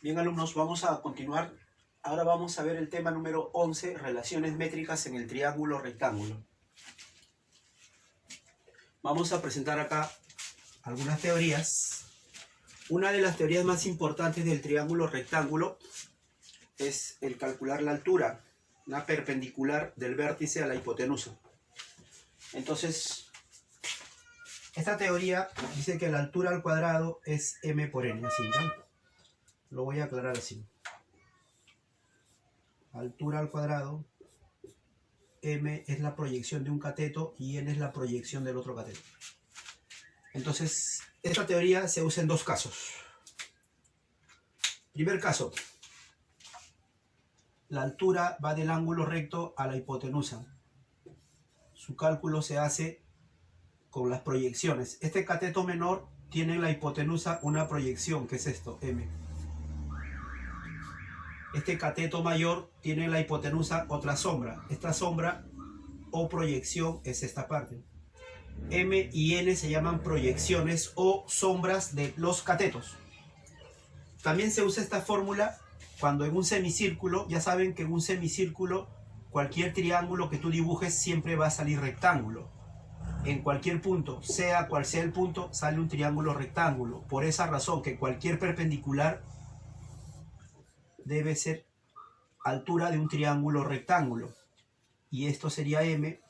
Bien, alumnos, vamos a continuar. Ahora vamos a ver el tema número 11, relaciones métricas en el triángulo rectángulo. Vamos a presentar acá algunas teorías. Una de las teorías más importantes del triángulo rectángulo es el calcular la altura, la perpendicular del vértice a la hipotenusa. Entonces, esta teoría dice que la altura al cuadrado es m por n, así, ¿no? Lo voy a aclarar así. Altura al cuadrado, m es la proyección de un cateto y n es la proyección del otro cateto. Entonces, esta teoría se usa en dos casos. Primer caso, la altura va del ángulo recto a la hipotenusa. Su cálculo se hace con las proyecciones. Este cateto menor tiene en la hipotenusa una proyección, que es esto, m. Este cateto mayor tiene en la hipotenusa otra sombra. Esta sombra o proyección es esta parte. M y N se llaman proyecciones o sombras de los catetos. También se usa esta fórmula cuando en un semicírculo, ya saben que en un semicírculo cualquier triángulo que tú dibujes siempre va a salir rectángulo. En cualquier punto, sea cual sea el punto, sale un triángulo rectángulo. Por esa razón que cualquier perpendicular debe ser altura de un triángulo rectángulo. Y esto sería M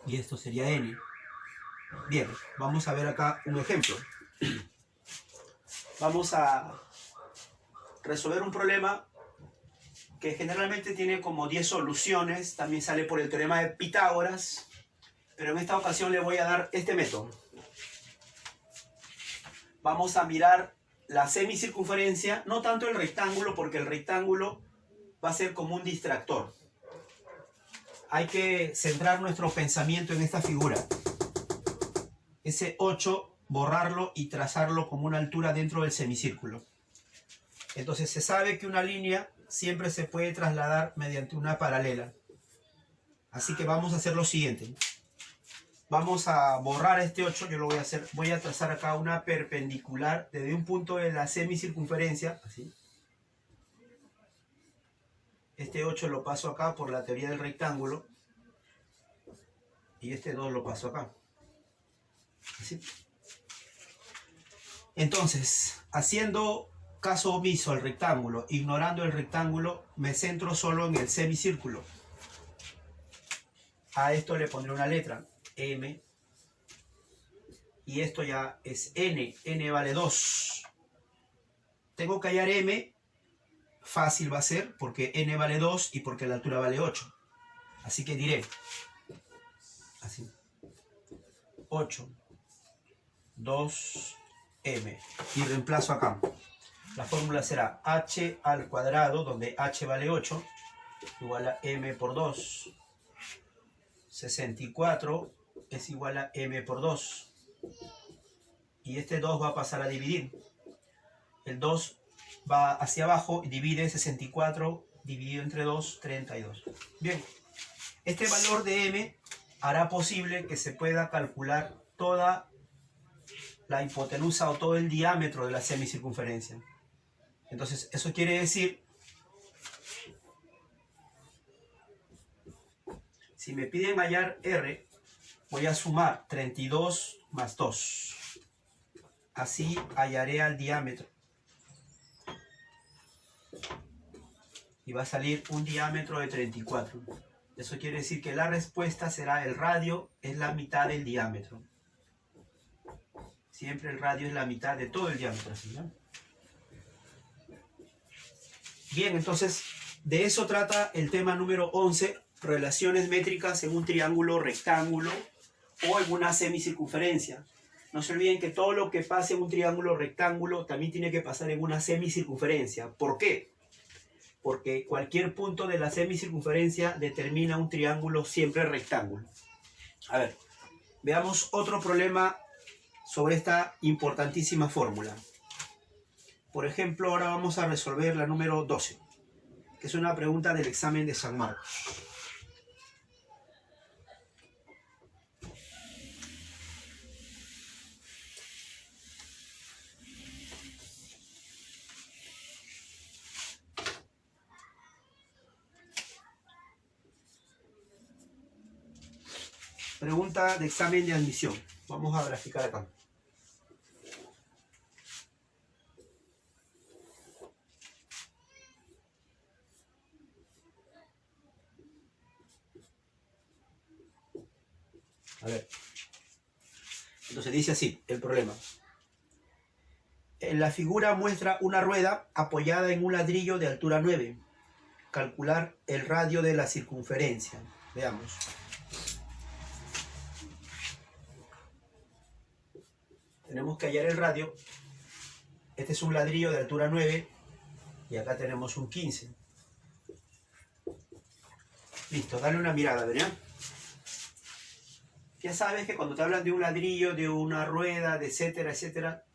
y esto sería N. Bien, vamos a ver acá un ejemplo. Vamos a resolver un problema que generalmente tiene como 10 soluciones. También sale por el teorema de Pitágoras. Pero en esta ocasión le voy a dar este método. Vamos a mirar la semicircunferencia, no tanto el rectángulo, porque el rectángulo va a ser como un distractor. Hay que centrar nuestro pensamiento en esta figura. Ese 8, borrarlo y trazarlo como una altura dentro del semicírculo. Entonces se sabe que una línea siempre se puede trasladar mediante una paralela. Así que vamos a hacer lo siguiente. Vamos a borrar este 8, yo lo voy a hacer. Voy a trazar acá una perpendicular desde un punto de la semicircunferencia, así. Este 8 lo paso acá por la teoría del rectángulo. Y este 2 lo paso acá. Así. Entonces, haciendo caso omiso al rectángulo, ignorando el rectángulo, me centro solo en el semicírculo. A esto le pondré una letra, M. Y esto ya es N. N vale 2. Tengo que hallar M. Fácil va a ser porque N vale 2 y porque la altura vale 8. Así que diré así. 8, 2, M. Y reemplazo acá. La fórmula será h al cuadrado, donde h vale 8, igual a m por 2. 64 es igual a m por 2. Y este 2 va a pasar a dividir. El 2 va hacia abajo y divide 64 dividido entre 2, 32. Bien, este valor de m hará posible que se pueda calcular toda la hipotenusa o todo el diámetro de la semicircunferencia. Entonces, eso quiere decir, si me piden hallar R, voy a sumar 32 más 2. Así hallaré al diámetro. Y va a salir un diámetro de 34. Eso quiere decir que la respuesta será el radio es la mitad del diámetro. Siempre el radio es la mitad de todo el diámetro, ¿sí, no? Bien, entonces, de eso trata el tema número 11, relaciones métricas en un triángulo rectángulo o en una semicircunferencia. No se olviden que todo lo que pase en un triángulo rectángulo también tiene que pasar en una semicircunferencia. ¿Por qué? Porque cualquier punto de la semicircunferencia determina un triángulo siempre rectángulo. A ver, veamos otro problema sobre esta importantísima fórmula. Por ejemplo, ahora vamos a resolver la número 12, que es una pregunta del examen de San Marcos. Pregunta de examen de admisión. Vamos a graficar acá. A ver. Entonces dice así, el problema. En la figura muestra una rueda apoyada en un ladrillo de altura 9. Calcular el radio de la circunferencia. Veamos. Tenemos que hallar el radio. Este es un ladrillo de altura 9 y acá tenemos un 15. Listo, dale una mirada, ¿verdad? Ya sabes que cuando te hablan de un ladrillo, de una rueda, de etcétera, etcétera,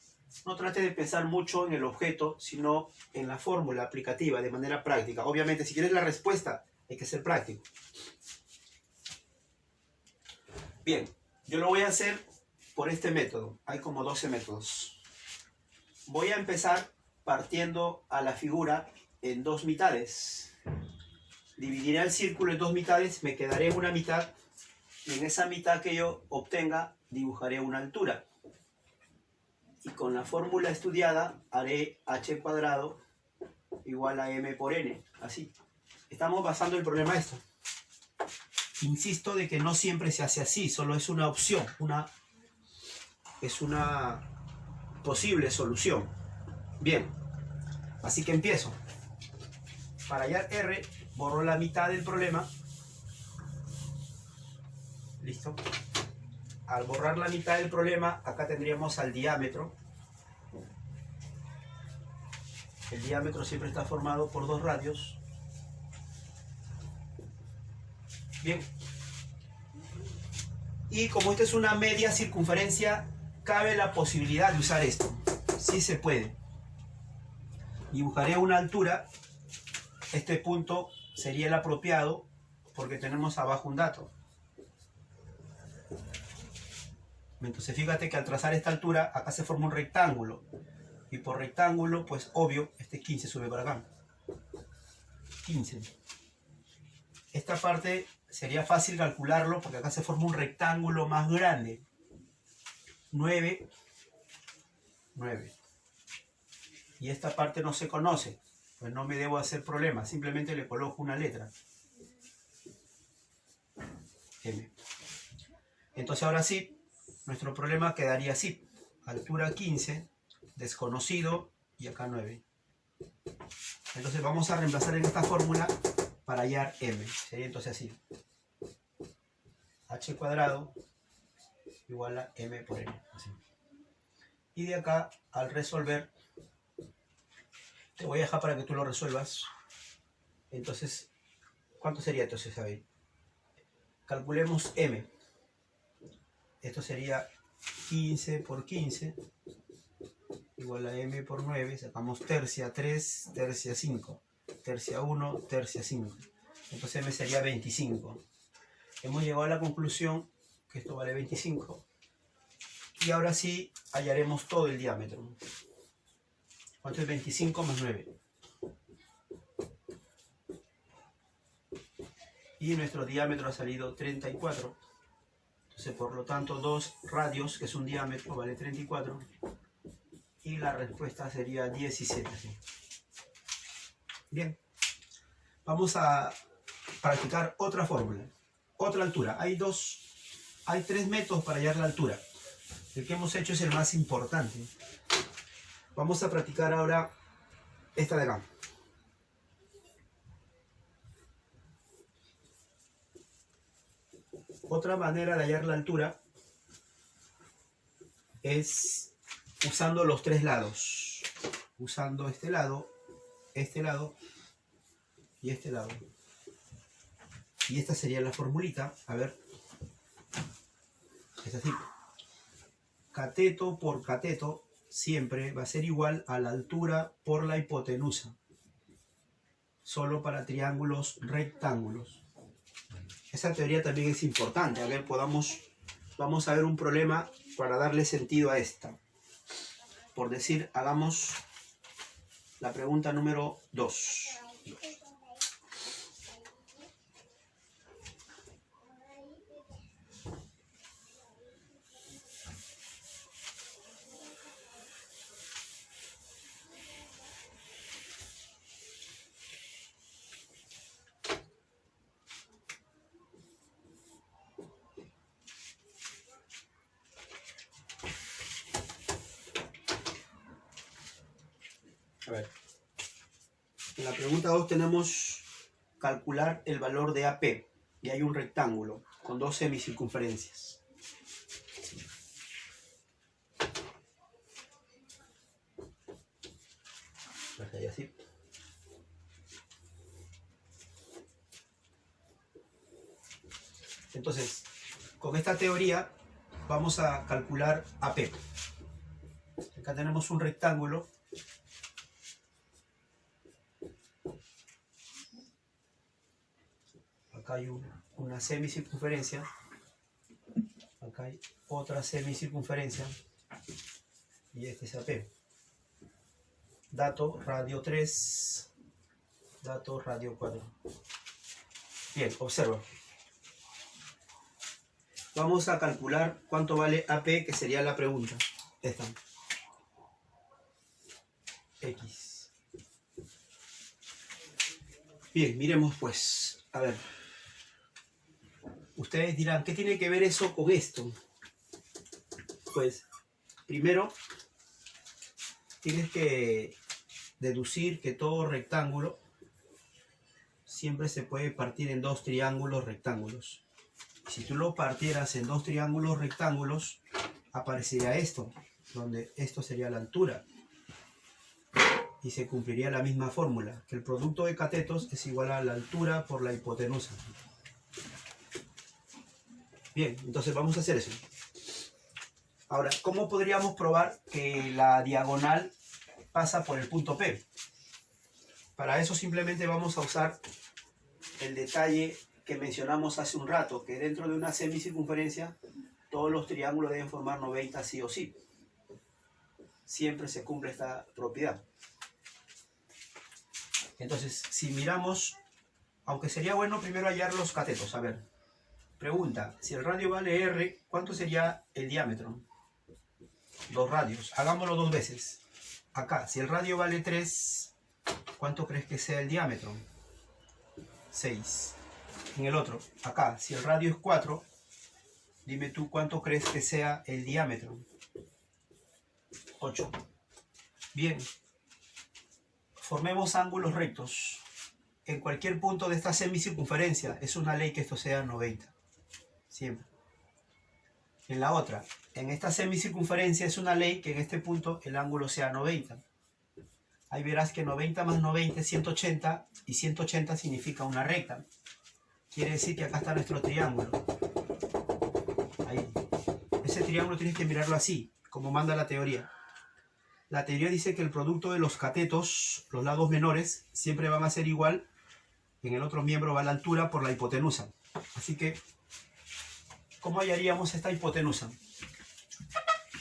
no trates de pensar mucho en el objeto, sino en la fórmula aplicativa, de manera práctica. Obviamente, si quieres la respuesta, hay que ser práctico. Bien, yo lo voy a hacer por este método. Hay como 12 métodos. Voy a empezar partiendo a la figura en dos mitades. Dividiré el círculo en dos mitades, me quedaré en una mitad, y en esa mitad que yo obtenga, dibujaré una altura. Y con la fórmula estudiada, haré h cuadrado igual a m por n. Así. Estamos basando el problema a esto. Insisto de que no siempre se hace así, solo es una opción, es una posible solución. Bien, así que empiezo. Para hallar r, borro la mitad del problema. Listo. Al borrar la mitad del problema, acá tendríamos al diámetro. El diámetro siempre está formado por dos radios. Bien. Y como esta es una media circunferencia, cabe la posibilidad de usar esto. Sí se puede. Dibujaré una altura. Este punto sería el apropiado porque tenemos abajo un dato. Entonces fíjate que al trazar esta altura, acá se forma un rectángulo. Y por rectángulo, pues obvio, este 15 sube para acá. 15. Esta parte sería fácil calcularlo porque acá se forma un rectángulo más grande. 9. 9. Y esta parte no se conoce. Pues no me debo hacer problema. Simplemente le coloco una letra. M. Entonces ahora sí. Nuestro problema quedaría así. Altura 15, desconocido y acá 9. Entonces vamos a reemplazar en esta fórmula para hallar m. Sería entonces así. H cuadrado igual a m por n. Así. Y de acá, al resolver, te voy a dejar para que tú lo resuelvas. Entonces, ¿cuánto sería entonces? A ver. Calculemos m. Esto sería 15 por 15 igual a m por 9. Sacamos tercia 3, tercia 5, tercia 1, tercia 5. Entonces m sería 25. Hemos llegado a la conclusión que esto vale 25. Y ahora sí hallaremos todo el diámetro. ¿Cuánto es 25 más 9? Y nuestro diámetro ha salido 34. Entonces, por lo tanto, 2 radios, que es un diámetro, vale 34. Y la respuesta sería 17. Bien. Vamos a practicar otra fórmula. Otra altura. Hay 3 métodos para hallar la altura. El que hemos hecho es el más importante. Vamos a practicar ahora esta de acá. Otra manera de hallar la altura es usando los 3 lados. Usando este lado y este lado. Y esta sería la formulita. A ver. Es así. Cateto por cateto siempre va a ser igual a la altura por la hipotenusa. Solo para triángulos rectángulos. Esa teoría también es importante. A ver, vamos a ver un problema para darle sentido a esta. Por decir, hagamos la pregunta número 2. A ver. En la pregunta 2 tenemos calcular el valor de AP. Y hay un rectángulo con dos semicircunferencias. Así. Entonces, con esta teoría vamos a calcular AP. Acá tenemos un rectángulo. Acá hay una semicircunferencia. Acá hay otra semicircunferencia. Y este es AP. Dato radio 3. Dato radio 4. Bien, observa. Vamos a calcular cuánto vale AP, que sería la pregunta. Esta. X. Bien, miremos pues. A ver. Ustedes dirán, ¿qué tiene que ver eso con esto? Pues, primero, tienes que deducir que todo rectángulo siempre se puede partir en dos triángulos rectángulos. Si tú lo partieras en dos triángulos rectángulos, aparecería esto, donde esto sería la altura. Y se cumpliría la misma fórmula, que el producto de catetos es igual a la altura por la hipotenusa. Bien, entonces vamos a hacer eso. Ahora, ¿cómo podríamos probar que la diagonal pasa por el punto P? Para eso simplemente vamos a usar el detalle que mencionamos hace un rato, que dentro de una semicircunferencia todos los triángulos deben formar 90 sí o sí. Siempre se cumple esta propiedad. Entonces, si miramos, aunque sería bueno primero hallar los catetos. A ver, pregunta, si el radio vale R, ¿cuánto sería el diámetro? 2 radios. Hagámoslo 2 veces. Acá, si el radio vale 3, ¿cuánto crees que sea el diámetro? 6. En el otro, acá, si el radio es 4, dime tú cuánto crees que sea el diámetro. 8. Bien. Formemos ángulos rectos. En cualquier punto de esta semicircunferencia es una ley que esto sea 90. Siempre. En la otra, en esta semicircunferencia es una ley que en este punto el ángulo sea 90. Ahí verás que 90 más 90 es 180 y 180 significa una recta. Quiere decir que acá está nuestro triángulo. Ahí. Ese triángulo tienes que mirarlo así, como manda la teoría. La teoría dice que el producto de los catetos, los lados menores, siempre van a ser igual. En el otro miembro va la altura por la hipotenusa. Así que, ¿cómo hallaríamos esta hipotenusa?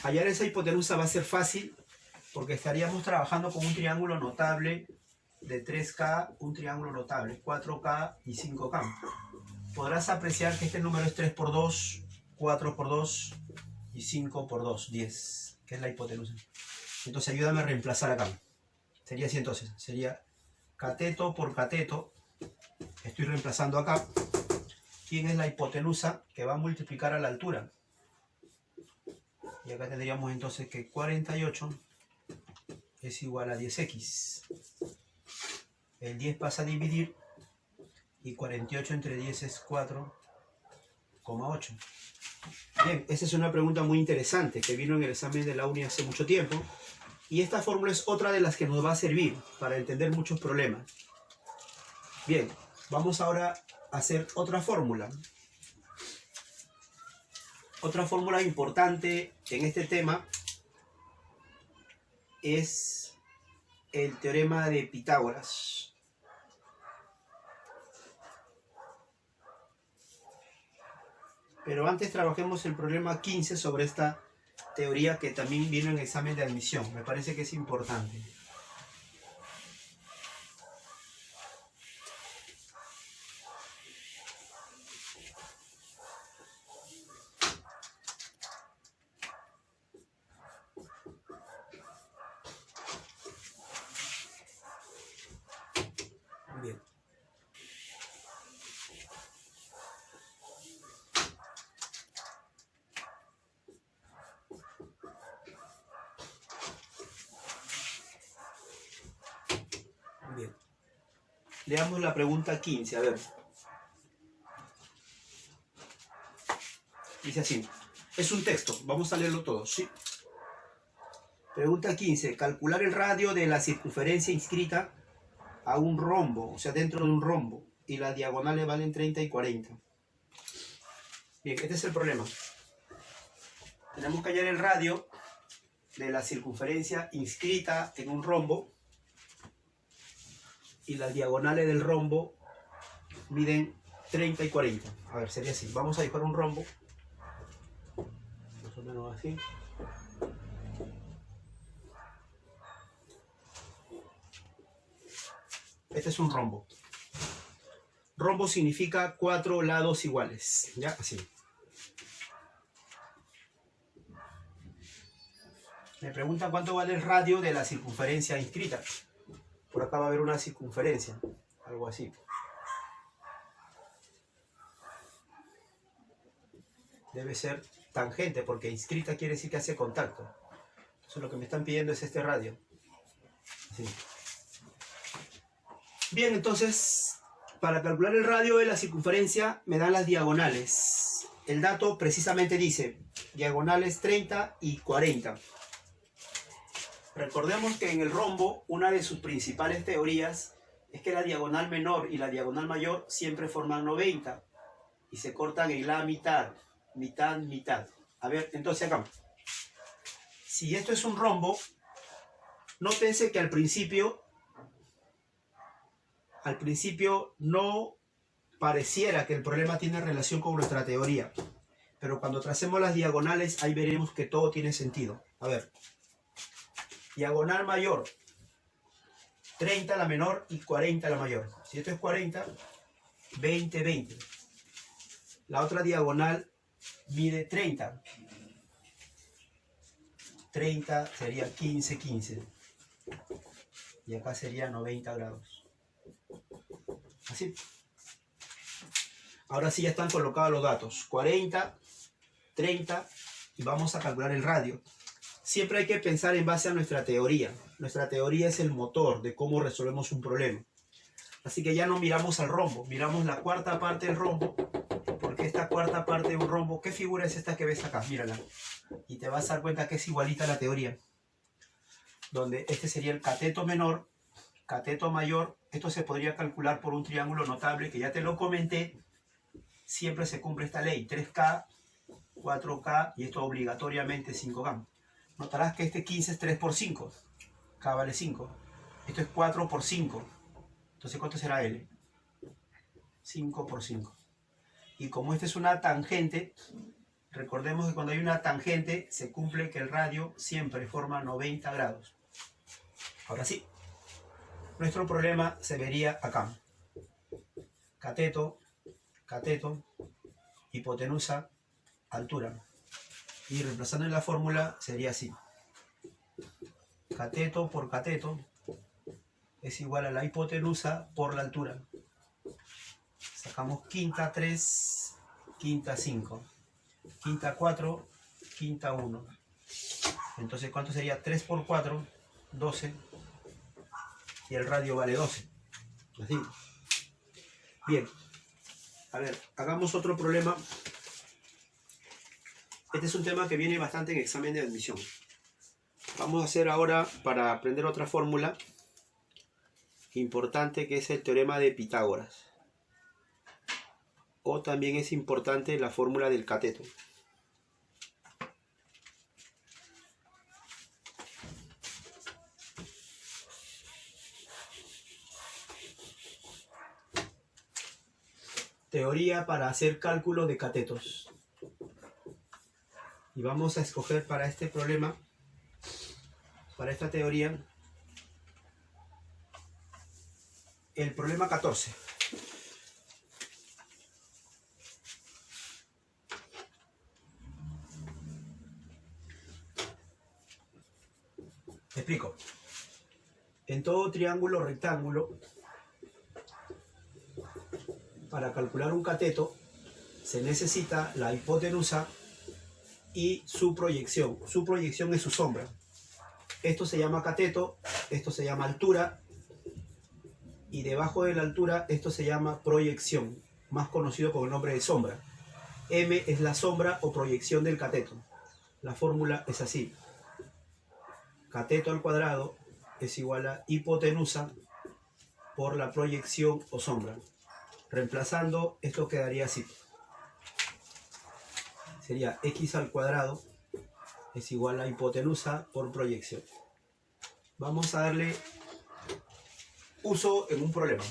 Hallar esa hipotenusa va a ser fácil porque estaríamos trabajando con un triángulo notable de 3K, un triángulo notable, 4K y 5K. Podrás apreciar que este número es 3 por 2, 4 por 2 y 5 por 2, 10, que es la hipotenusa. Entonces ayúdame a reemplazar acá. Sería así entonces, sería cateto por cateto. Estoy reemplazando acá. ¿Quién es la hipotenusa que va a multiplicar a la altura? Y acá tendríamos entonces que 48 es igual a 10x. El 10 pasa a dividir y 48 entre 10 es 4,8. Bien, esa es una pregunta muy interesante que vino en el examen de la uni hace mucho tiempo. Y esta fórmula es otra de las que nos va a servir para entender muchos problemas. Bien, vamos ahora a hacer otra fórmula. Otra fórmula importante en este tema es el teorema de Pitágoras. Pero antes trabajemos el problema 15 sobre esta teoría que también vino en el examen de admisión. Me parece que es importante. Bien. Leamos la pregunta 15, a ver. Dice así. Es un texto, vamos a leerlo todo, ¿sí? Pregunta 15. Calcular el radio de la circunferencia inscrita a un rombo, o sea, dentro de un rombo. Y las diagonales valen 30 y 40. Bien, este es el problema. Tenemos que hallar el radio de la circunferencia inscrita en un rombo. Y las diagonales del rombo miden 30 y 40. A ver, sería así. Vamos a dibujar un rombo. Más o menos así. Este es un rombo. Rombo significa 4 lados iguales. ¿Ya? Así. Me preguntan cuánto vale el radio de la circunferencia inscrita. Por acá va a haber una circunferencia. Algo así. Debe ser tangente, porque inscrita quiere decir que hace contacto. Entonces lo que me están pidiendo es este radio. Así. Bien, entonces, para calcular el radio de la circunferencia me dan las diagonales. El dato precisamente dice diagonales 30 y 40. Recordemos que en el rombo una de sus principales teorías es que la diagonal menor y la diagonal mayor siempre forman 90 y se cortan en la mitad, mitad, mitad. A ver, entonces acá, si esto es un rombo, nótense que al principio no pareciera que el problema tiene relación con nuestra teoría, pero cuando tracemos las diagonales ahí veremos que todo tiene sentido. A ver, diagonal mayor, 30 la menor y 40 la mayor. Si esto es 40, 20, 20. La otra diagonal mide 30. 30 sería 15, 15. Y acá sería 90 grados. Así. Ahora sí ya están colocados los datos. 40, 30 y vamos a calcular el radio. Siempre hay que pensar en base a nuestra teoría. Nuestra teoría es el motor de cómo resolvemos un problema. Así que ya no miramos al rombo, miramos la cuarta parte del rombo. Porque esta cuarta parte de un rombo, ¿qué figura es esta que ves acá? Mírala. Y te vas a dar cuenta que es igualita a la teoría. Donde este sería el cateto menor, cateto mayor. Esto se podría calcular por un triángulo notable que ya te lo comenté. Siempre se cumple esta ley. 3K, 4K y esto obligatoriamente 5K. Notarás que este 15 es 3 por 5. K vale 5. Esto es 4 por 5. Entonces, ¿cuánto será L? 5 por 5. Y como esta es una tangente, recordemos que cuando hay una tangente se cumple que el radio siempre forma 90 grados. Ahora sí, nuestro problema se vería acá. Cateto, cateto, hipotenusa, altura. Y reemplazando en la fórmula sería así. Cateto por cateto es igual a la hipotenusa por la altura. Sacamos quinta 3, quinta 5, quinta 4, quinta 1. Entonces, ¿cuánto sería? 3 por 4, 12. Y el radio vale 12. Así. Bien. A ver, hagamos otro problema. Este es un tema que viene bastante en examen de admisión. Vamos a hacer ahora, para aprender otra fórmula importante, que es el teorema de Pitágoras. O también es importante la fórmula del cateto. Teoría para hacer cálculo de catetos. Y vamos a escoger para este problema, para esta teoría, el problema 14. Te explico. En todo triángulo rectángulo, para calcular un cateto, se necesita la hipotenusa y su proyección. Su proyección es su sombra. Esto se llama cateto, esto se llama altura y debajo de la altura esto se llama proyección, más conocido con el nombre de sombra. M es la sombra o proyección del cateto. La fórmula es así. Cateto al cuadrado es igual a hipotenusa por la proyección o sombra. Reemplazando, esto quedaría así. Sería x al cuadrado es igual a hipotenusa por proyección. Vamos a darle uso en un problema.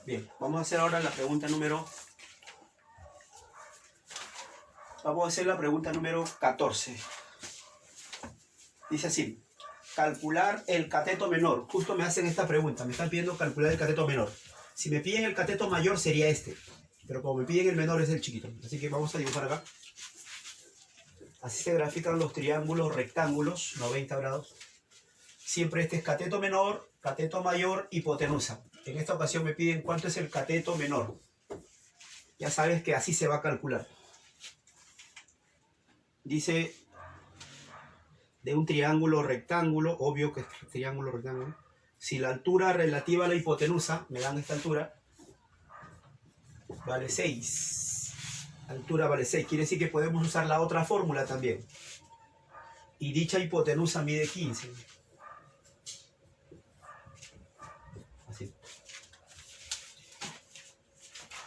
Bien, vamos a hacer ahora la pregunta número... Vamos a hacer la pregunta número 14. Dice así. Calcular el cateto menor. Justo me hacen esta pregunta. Me están pidiendo calcular el cateto menor. Si me piden el cateto mayor sería este. Pero como me piden el menor es el chiquito. Así que vamos a dibujar acá. Así se grafican los triángulos rectángulos, 90 grados. Siempre este es cateto menor, cateto mayor, hipotenusa. En esta ocasión me piden cuánto es el cateto menor. Ya sabes que así se va a calcular. Dice de un triángulo rectángulo, obvio que es triángulo rectángulo. Si la altura relativa a la hipotenusa, me dan esta altura, vale 6. Altura vale 6. Quiere decir que podemos usar la otra fórmula también. Y dicha hipotenusa mide 15. Así.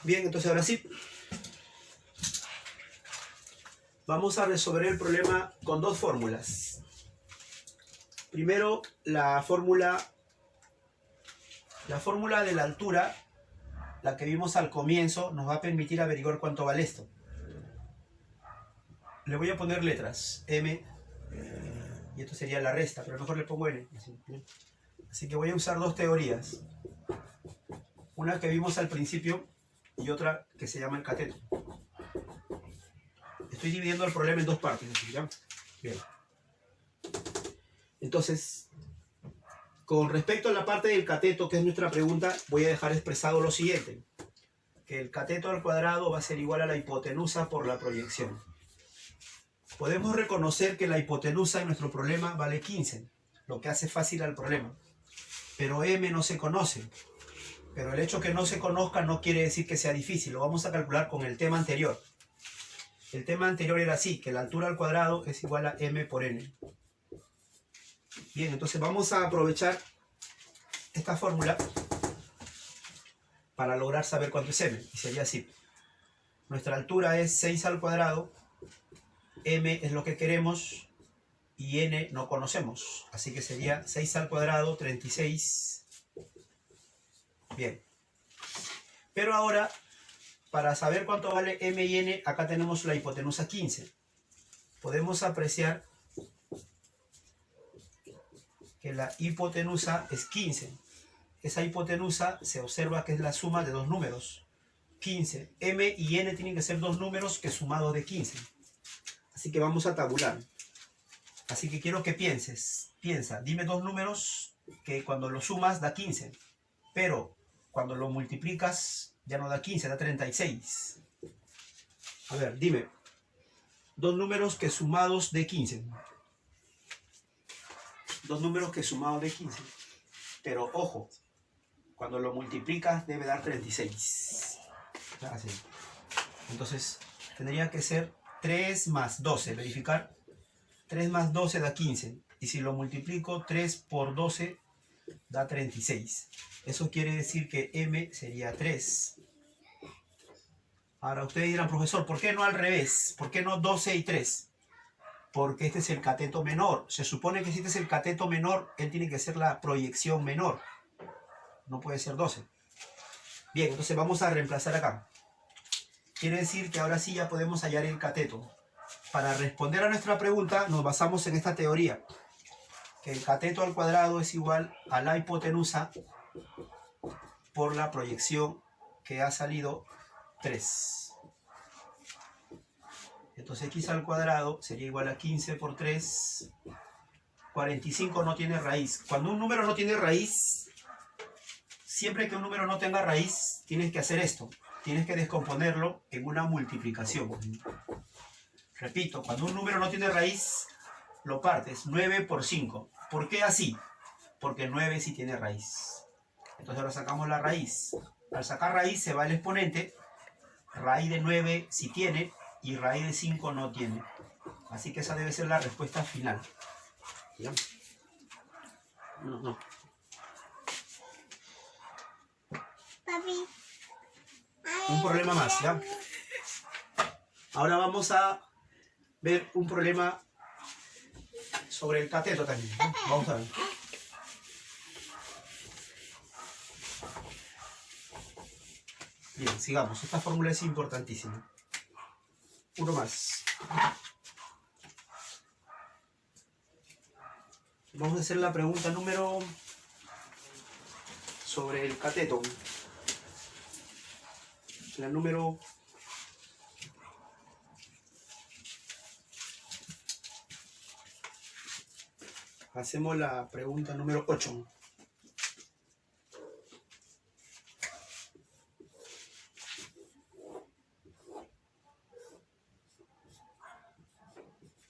Bien, entonces ahora sí. Vamos a resolver el problema con dos fórmulas. Primero, la fórmula de la altura, la que vimos al comienzo, nos va a permitir averiguar cuánto vale esto. Le voy a poner letras, M, y esto sería la resta, pero mejor le pongo N. Así que voy a usar dos teorías. Una que vimos al principio y otra que se llama el cateto. Estoy dividiendo el problema en dos partes, ¿ya? Bien. Entonces, con respecto a la parte del cateto, que es nuestra pregunta, voy a dejar expresado lo siguiente. Que el cateto al cuadrado va a ser igual a la hipotenusa por la proyección. Podemos reconocer que la hipotenusa en nuestro problema vale 15, lo que hace fácil al problema. Pero M no se conoce. Pero el hecho que no se conozca no quiere decir que sea difícil. Lo vamos a calcular con el tema anterior. El tema anterior era así, que la altura al cuadrado es igual a M por N. Bien, entonces vamos a aprovechar esta fórmula para lograr saber cuánto es M. Y sería así. Nuestra altura es 6 al cuadrado, M es lo que queremos y N no conocemos. Así que sería 6 al cuadrado, 36. Bien. Pero ahora, para saber cuánto vale M y N, acá tenemos la hipotenusa 15. Podemos apreciar que la hipotenusa es 15. Esa hipotenusa se observa que es la suma de dos números, 15. M y N tienen que ser dos números que sumados de 15. Así que vamos a tabular. Así que quiero que pienses. Piensa, dime dos números que cuando los sumas da 15. Pero cuando lo multiplicas ya no da 15, da 36. A ver, dime. Dos números que sumados de 15. Dos números que sumados de 15. Pero ojo, cuando lo multiplicas debe dar 36. Así. Entonces tendría que ser 3 más 12. Verificar. 3 más 12 da 15. Y si lo multiplico, 3 por 12 da 36. Eso quiere decir que M sería 3. Ahora ustedes dirán, profesor, ¿por qué no al revés? ¿Por qué no 12 y 3? Porque este es el cateto menor. Se supone que si este es el cateto menor, él tiene que ser la proyección menor. No puede ser 12. Bien, entonces vamos a reemplazar acá. Quiere decir que ahora sí ya podemos hallar el cateto. Para responder a nuestra pregunta nos basamos en esta teoría. Que el cateto al cuadrado es igual a la hipotenusa por la proyección que ha salido 3. Entonces x al cuadrado sería igual a 15 por 3. 45 no tiene raíz. Cuando un número no tiene raíz, siempre que un número no tenga raíz, tienes que hacer esto. tienes que descomponerlo en una multiplicación. Repito, cuando un número no tiene raíz, lo partes 9 por 5. ¿Por qué así? Porque 9 sí tiene raíz. Entonces ahora sacamos la raíz. Al sacar raíz se va el exponente. Raíz de 9 sí tiene y raíz de 5 no tiene. Así que esa debe ser la respuesta final. ¿Ya? No. Papi. Un problema más, ¿ya? Ahora vamos a ver un problema sobre el cateto también, ¿no? Vamos a ver. Bien, sigamos. Esta fórmula es importantísima. Uno más. Vamos a hacer la pregunta número sobre el cateto. La número 'Hacemos la pregunta número 8.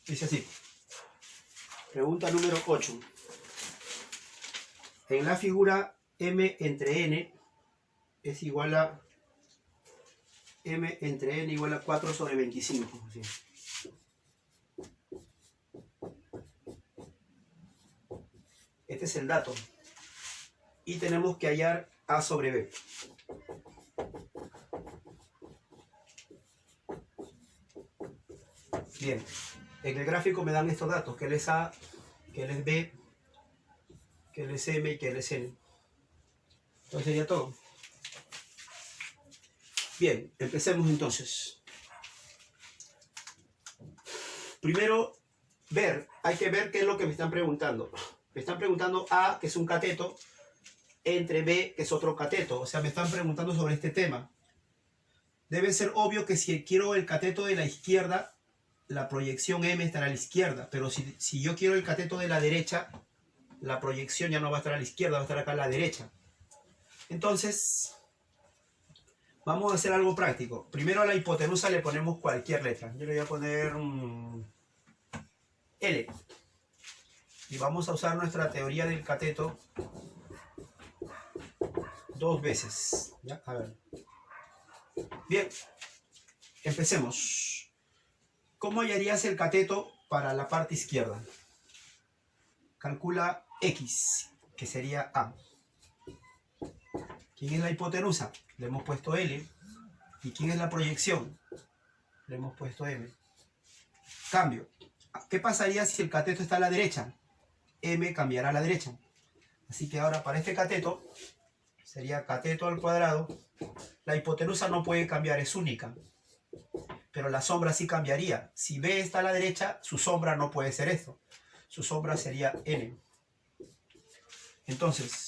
Dice así. Pregunta número 8. En la figura m entre n es igual a m entre n igual a 4 sobre 25. ¿Sí? Este es el dato. Y tenemos que hallar a sobre b. Bien. En el gráfico me dan estos datos, que él es A, que él es B, que él es M y que él es N. Entonces sería todo. Bien, empecemos entonces. Primero, hay que ver qué es lo que me están preguntando. Me están preguntando A, que es un cateto, entre B, que es otro cateto. O sea, me están preguntando sobre este tema. Debe ser obvio que si quiero el cateto de la izquierda, la proyección M estará a la izquierda, pero si yo quiero el cateto de la derecha, la proyección ya no va a estar a la izquierda, va a estar acá a la derecha. Entonces, vamos a hacer algo práctico. Primero a la hipotenusa le ponemos cualquier letra. Yo le voy a poner L. Y vamos a usar nuestra teoría del cateto 2 veces. ¿Ya? A ver. Bien, empecemos. ¿Cómo hallarías el cateto para la parte izquierda? Calcula X, que sería A. ¿Quién es la hipotenusa? Le hemos puesto L. ¿Y quién es la proyección? Le hemos puesto M. Cambio. ¿Qué pasaría si el cateto está a la derecha? M cambiará a la derecha. Así que ahora para este cateto, sería cateto al cuadrado. La hipotenusa no puede cambiar, es única. Pero la sombra sí cambiaría. Si B está a la derecha, su sombra no puede ser esto. Su sombra sería N. Entonces,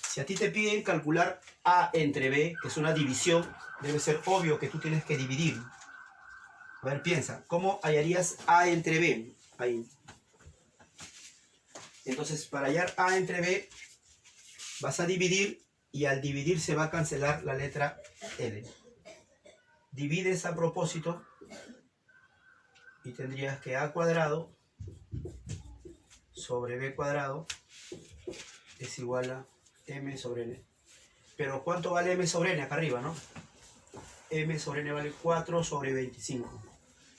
si a ti te piden calcular A entre B, que es una división, debe ser obvio que tú tienes que dividir. A ver, piensa, ¿cómo hallarías A entre B? Ahí. Entonces, para hallar A entre B, vas a dividir y al dividir se va a cancelar la letra L. Divides a propósito y tendrías que A cuadrado sobre B cuadrado es igual a M sobre N. Pero ¿cuánto vale M sobre N? Acá arriba, ¿no? M sobre N vale 4 sobre 25.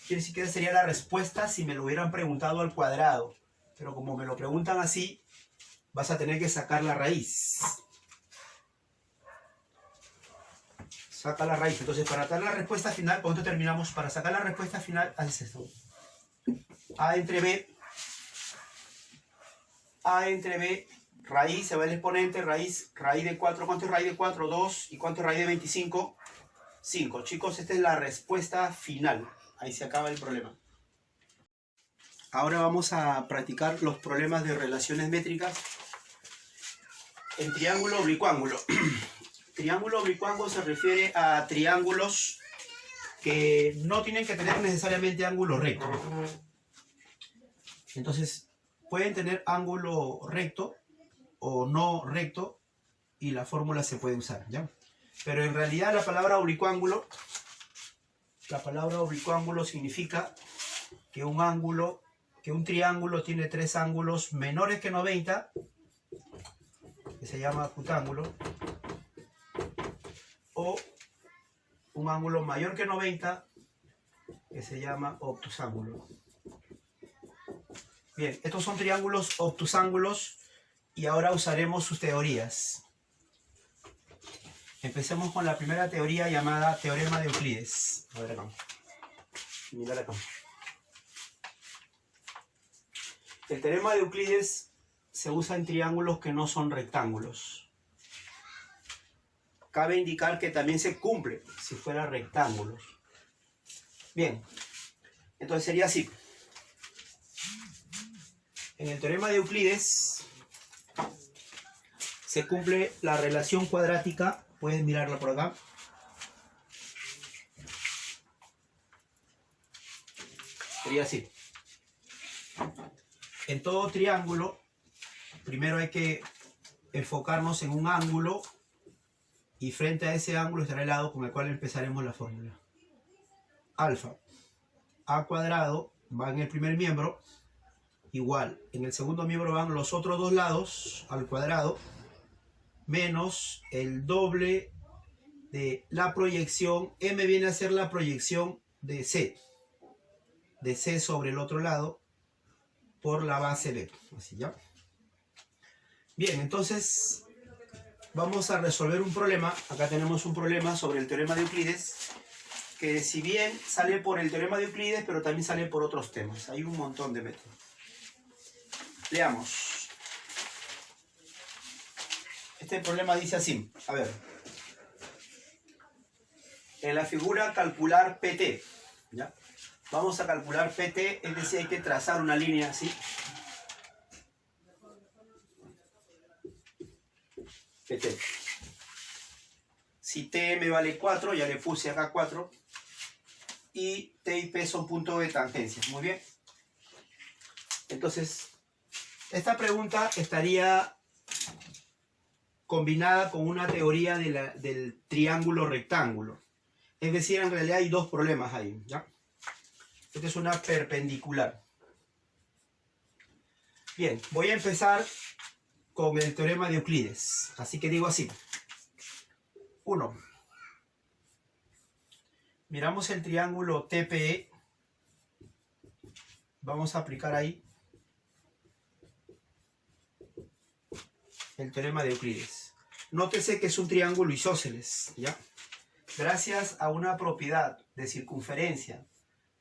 Quiere decir que esa sería la respuesta si me lo hubieran preguntado al cuadrado. Pero como me lo preguntan así, vas a tener que sacar la raíz. Saca la raíz. Entonces, para dar la respuesta final, con esto terminamos. Para sacar la respuesta final, haces esto. A entre B. A entre B. Raíz, se va el exponente. Raíz de 4. ¿Cuánto es raíz de 4? 2. ¿Y cuánto es raíz de 25? 5. Chicos, esta es la respuesta final. Ahí se acaba el problema. Ahora vamos a practicar los problemas de relaciones métricas en triángulo oblicuángulo. Triángulo oblicuángulo se refiere a triángulos que no tienen que tener necesariamente ángulo recto. Entonces, pueden tener ángulo recto o no recto y la fórmula se puede usar, ¿ya? Pero en realidad la palabra oblicuángulo significa que un triángulo tiene tres ángulos menores que 90, que se llama acutángulo, o un ángulo mayor que 90, que se llama obtusángulo. Bien, estos son triángulos obtusángulos y ahora usaremos sus teorías. Empecemos con la primera teoría llamada teorema de Euclides. A ver acá. Mirar acá. El teorema de Euclides se usa en triángulos que no son rectángulos. Cabe indicar que también se cumple si fuera rectángulos. Bien, entonces sería así. En el teorema de Euclides se cumple la relación cuadrática. Pueden mirarla por acá. Sería así. En todo triángulo, primero hay que enfocarnos en un ángulo y frente a ese ángulo estará el lado con el cual empezaremos la fórmula. Alfa a cuadrado va en el primer miembro, igual en el segundo miembro van los otros dos lados al cuadrado, menos el doble de la proyección. M viene a ser la proyección de C sobre el otro lado por la base B. Así ya. Bien, entonces vamos a resolver un problema. Acá tenemos un problema sobre el teorema de Euclides, que si bien sale por el teorema de Euclides, pero también sale por otros temas. Hay un montón de métodos. Leamos. Este problema dice así, a ver, en la figura calcular PT, ¿ya? Vamos a calcular PT, es decir, hay que trazar una línea así. PT. Si T me vale 4, ya le puse acá 4, y T y P son puntos de tangencia, muy bien. Entonces, esta pregunta estaría combinada con una teoría del triángulo rectángulo. Es decir, en realidad hay dos problemas ahí, ¿ya? Esta es una perpendicular. Bien, voy a empezar con el teorema de Euclides. Así que digo así. 1. Miramos el triángulo TPE. Vamos a aplicar ahí el teorema de Euclides. Nótese que es un triángulo isósceles, ¿ya? Gracias a una propiedad de circunferencia,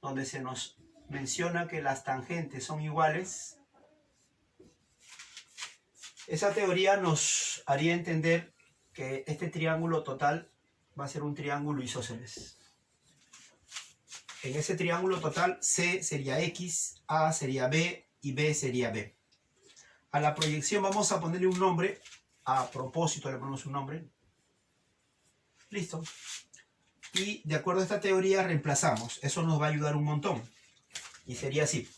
donde se nos menciona que las tangentes son iguales, esa teoría nos haría entender que este triángulo total va a ser un triángulo isósceles. En ese triángulo total, C sería X, A sería B y B sería B. A la proyección vamos a ponerle un nombre. A propósito le ponemos un nombre. Listo. Y de acuerdo a esta teoría reemplazamos. Eso nos va a ayudar un montón. Y sería así.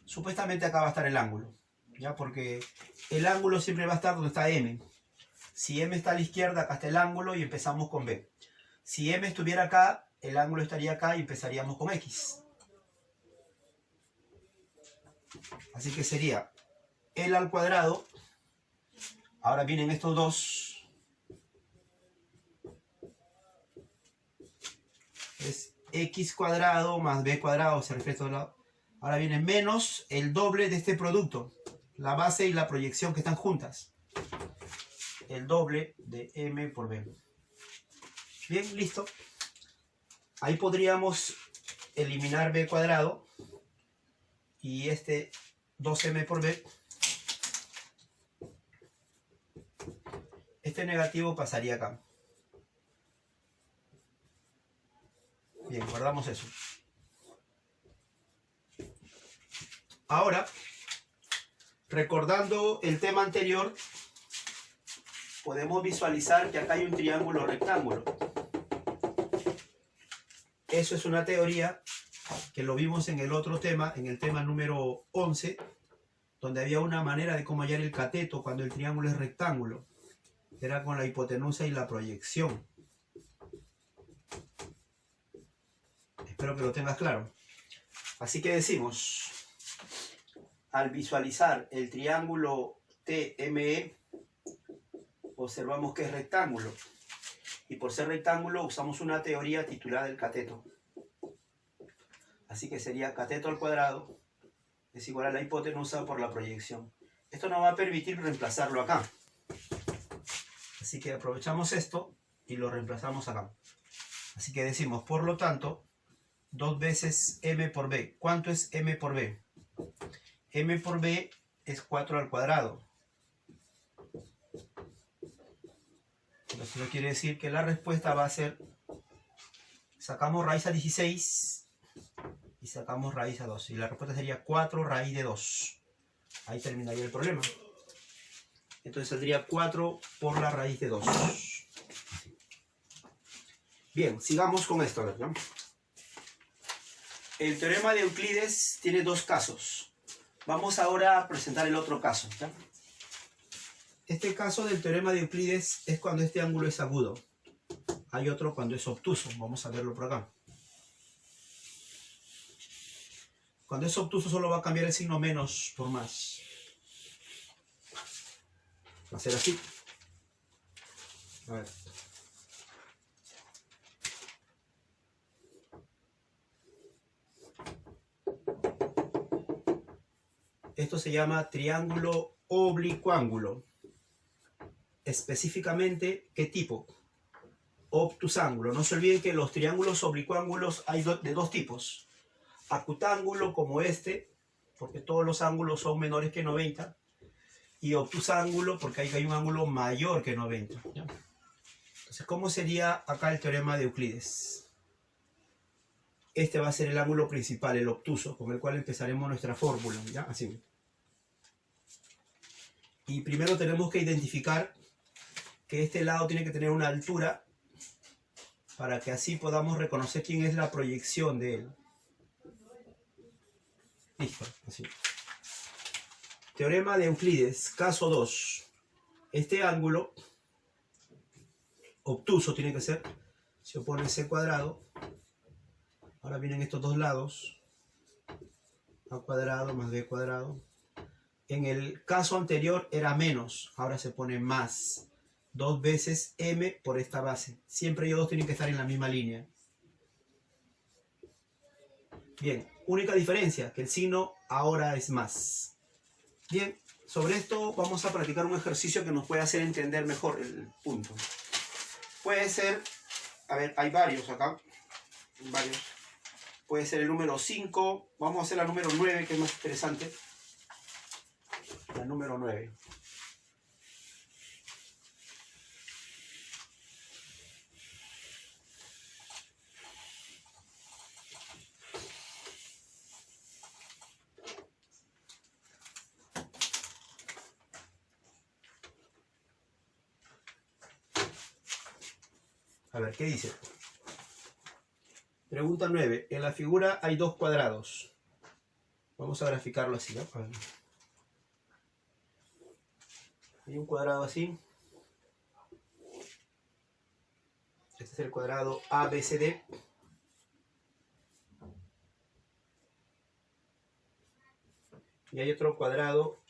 Supuestamente acá va a estar el ángulo, ¿ya? Porque el ángulo siempre va a estar donde está M. Si M está a la izquierda, acá está el ángulo y empezamos con B. Si M estuviera acá, el ángulo estaría acá y empezaríamos con X. Así que sería L al cuadrado. Ahora vienen estos dos. Es X cuadrado más B cuadrado, se refiere a todo lado. Ahora viene menos el doble de este producto. La base y la proyección que están juntas. El doble de M por B. Bien, listo. Ahí podríamos eliminar B cuadrado. Y este 2M por B. Este negativo pasaría acá. Bien, guardamos eso. Ahora, recordando el tema anterior, podemos visualizar que acá hay un triángulo rectángulo. Eso es una teoría que lo vimos en el otro tema, en el tema número 11, donde había una manera de cómo hallar el cateto cuando el triángulo es rectángulo. Era con la hipotenusa y la proyección. Espero que lo tengas claro. Así que decimos, al visualizar el triángulo TME, observamos que es rectángulo. Y por ser rectángulo usamos una teoría titulada el cateto. Así que sería cateto al cuadrado es igual a la hipotenusa por la proyección. Esto nos va a permitir reemplazarlo acá. Así que aprovechamos esto y lo reemplazamos acá. Así que decimos, por lo tanto, 2 veces m por b. ¿Cuánto es m por b? M por b es 4 al cuadrado. Entonces eso quiere decir que la respuesta va a ser, sacamos raíz a 16 y sacamos raíz a 2. Y la respuesta sería 4 raíz de 2. Ahí terminaría el problema. Entonces saldría 4 por la raíz de 2. Bien, sigamos con esto, ¿verdad? El teorema de Euclides tiene 2 casos. Vamos ahora a presentar el otro caso, ¿ya? Este caso del teorema de Euclides es cuando este ángulo es agudo. Hay otro cuando es obtuso. Vamos a verlo por acá. Cuando es obtuso solo va a cambiar el signo menos por más. Va a ser así. A ver. Esto se llama triángulo oblicuángulo. Específicamente, ¿qué tipo? Obtusángulo. No se olviden que los triángulos oblicuángulos hay de 2 tipos. Acutángulo como este, porque todos los ángulos son menores que 90. Y obtusángulo, porque hay un ángulo mayor que 90. ¿Ya? Entonces, ¿cómo sería acá el teorema de Euclides? Este va a ser el ángulo principal, el obtuso, con el cual empezaremos nuestra fórmula. ¿Ya? Así. Y primero tenemos que identificar que este lado tiene que tener una altura para que así podamos reconocer quién es la proyección de él. Listo, así. Teorema de Euclides, caso 2. Este ángulo obtuso tiene que ser, se opone c cuadrado. Ahora vienen estos dos lados, a cuadrado más b cuadrado. En el caso anterior era menos, ahora se pone más. 2 veces m por esta base. Siempre ellos dos tienen que estar en la misma línea. Bien, única diferencia, que el signo ahora es más. Bien, sobre esto vamos a practicar un ejercicio que nos puede hacer entender mejor el punto. Puede ser, a ver, hay varios acá. Varios. Puede ser el número 5. Vamos a hacer la número 9, que es más interesante. La número 9. A ver, ¿qué dice? Pregunta 9. En la figura hay 2 cuadrados. Vamos a graficarlo así, ¿no? Hay un cuadrado así. Este es el cuadrado ABCD. Y hay otro cuadrado.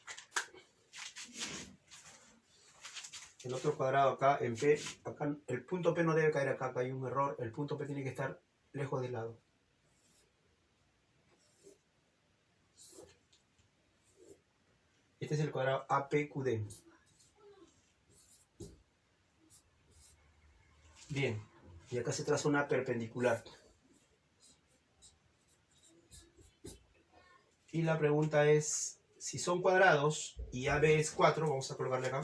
El otro cuadrado acá en P. Acá el punto P no debe caer acá. Acá hay un error. El punto P tiene que estar lejos del lado. Este es el cuadrado APQD. Bien. Y acá se traza una perpendicular. Y la pregunta es, si son cuadrados y AB es 4, vamos a colocarle acá.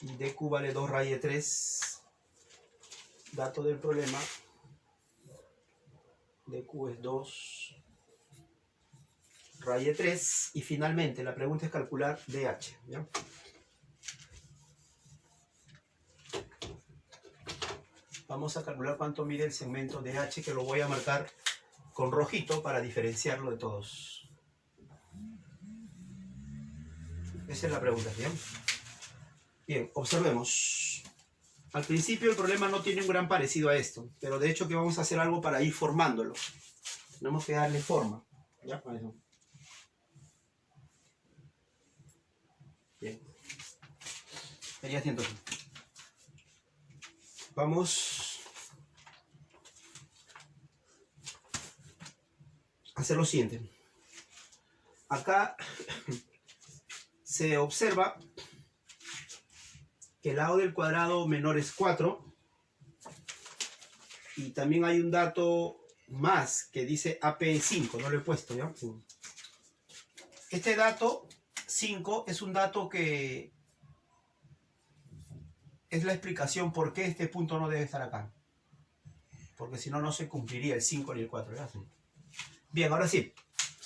Y DQ vale 2 raíz de 3. Dato del problema. DQ es 2 raíz de 3. Y finalmente la pregunta es calcular DH. ¿Ya? Vamos a calcular cuánto mide el segmento DH, que lo voy a marcar con rojito para diferenciarlo de todos. Esa es la pregunta, ¿bien? Bien, observemos. Al principio el problema no tiene un gran parecido a esto, pero de hecho que vamos a hacer algo para ir formándolo. Tenemos que darle forma. ¿Ya? Para eso. Bien. Sería así entonces. Vamos a hacer lo siguiente. Acá se observa que el lado del cuadrado menor es 4 y también hay un dato más que dice AP5, no lo he puesto ya. Este dato 5 es un dato que es la explicación por qué este punto no debe estar acá, porque si no, no se cumpliría el 5 ni el 4, ¿verdad? Bien, ahora sí,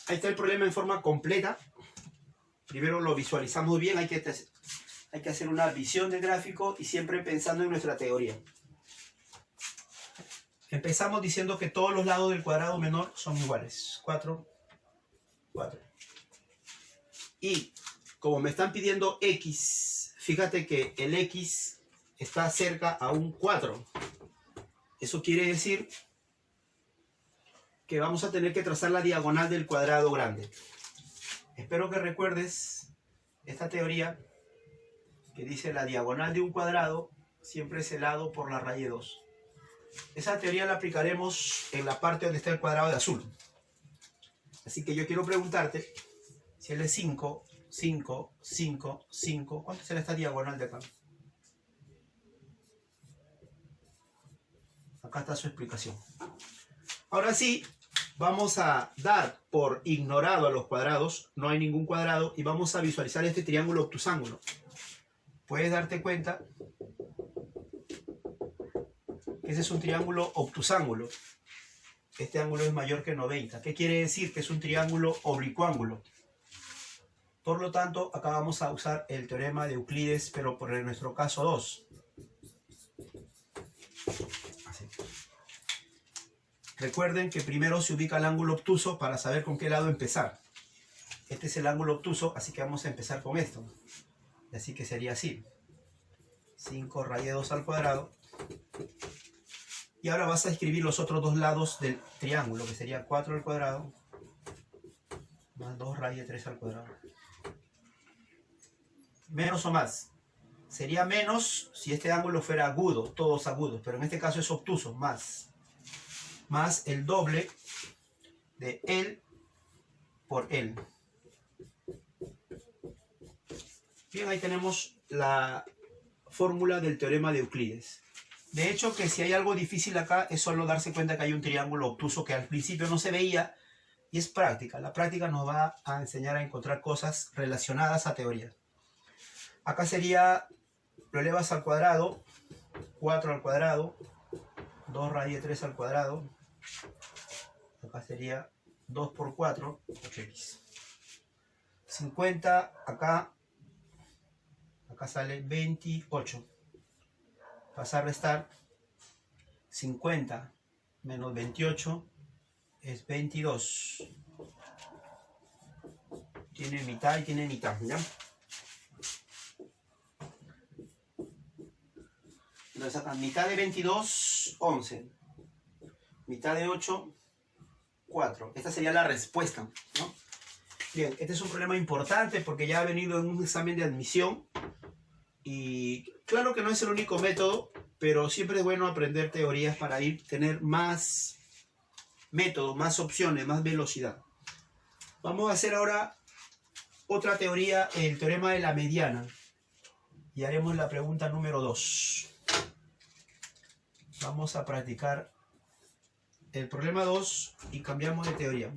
ahí está el problema en forma completa. Primero lo visualizamos bien, hay que hacer una visión del gráfico y siempre pensando en nuestra teoría. Empezamos diciendo que todos los lados del cuadrado menor son iguales. 4, 4. Y como me están pidiendo x, fíjate que el x está cerca a un 4. Eso quiere decir que vamos a tener que trazar la diagonal del cuadrado grande. Espero que recuerdes esta teoría que dice la diagonal de un cuadrado siempre es el lado por la raíz de 2. Esa teoría la aplicaremos en la parte donde está el cuadrado de azul. Así que yo quiero preguntarte si él es 5, 5, 5, 5. ¿Cuánto será esta diagonal de acá? Acá está su explicación. Ahora sí, vamos a dar por ignorado a los cuadrados. No hay ningún cuadrado y vamos a visualizar este triángulo obtusángulo. Puedes darte cuenta que ese es un triángulo obtusángulo. Este ángulo es mayor que 90. ¿Qué quiere decir? Que es un triángulo oblicuángulo. Por lo tanto, acá vamos a usar el teorema de Euclides, pero por nuestro caso 2. Así. Recuerden que primero se ubica el ángulo obtuso para saber con qué lado empezar. Este es el ángulo obtuso, así que vamos a empezar con esto. Así que sería así. 5 raíz de 2 al cuadrado. Y ahora vas a escribir los otros dos lados del triángulo, que sería 4 al cuadrado más 2 raíz de 3 al cuadrado. Menos o más. Sería menos si este ángulo fuera agudo, todos agudos, pero en este caso es obtuso, más. Más el doble de él por él. Bien, ahí tenemos la fórmula del teorema de Euclides. De hecho, que si hay algo difícil acá es solo darse cuenta que hay un triángulo obtuso que al principio no se veía y es práctica. La práctica nos va a enseñar a encontrar cosas relacionadas a teoría. Acá sería, lo elevas al cuadrado, 4 al cuadrado, 2 raíz de 3 al cuadrado. Acá sería 2 por 4, 8x. 50, acá sale 28. Vas a restar 50 menos 28 es 22. Tiene mitad y tiene mitad, ¿ya? Entonces acá mitad de 22, 11. Mitad de 8, 4. Esta sería la respuesta, ¿no? Bien, este es un problema importante porque ya ha venido en un examen de admisión. Y claro que no es el único método, pero siempre es bueno aprender teorías para tener más métodos, más opciones, más velocidad. Vamos a hacer ahora otra teoría, el teorema de la mediana. Y haremos la pregunta número 2. Vamos a practicar el problema 2 y cambiamos de teoría.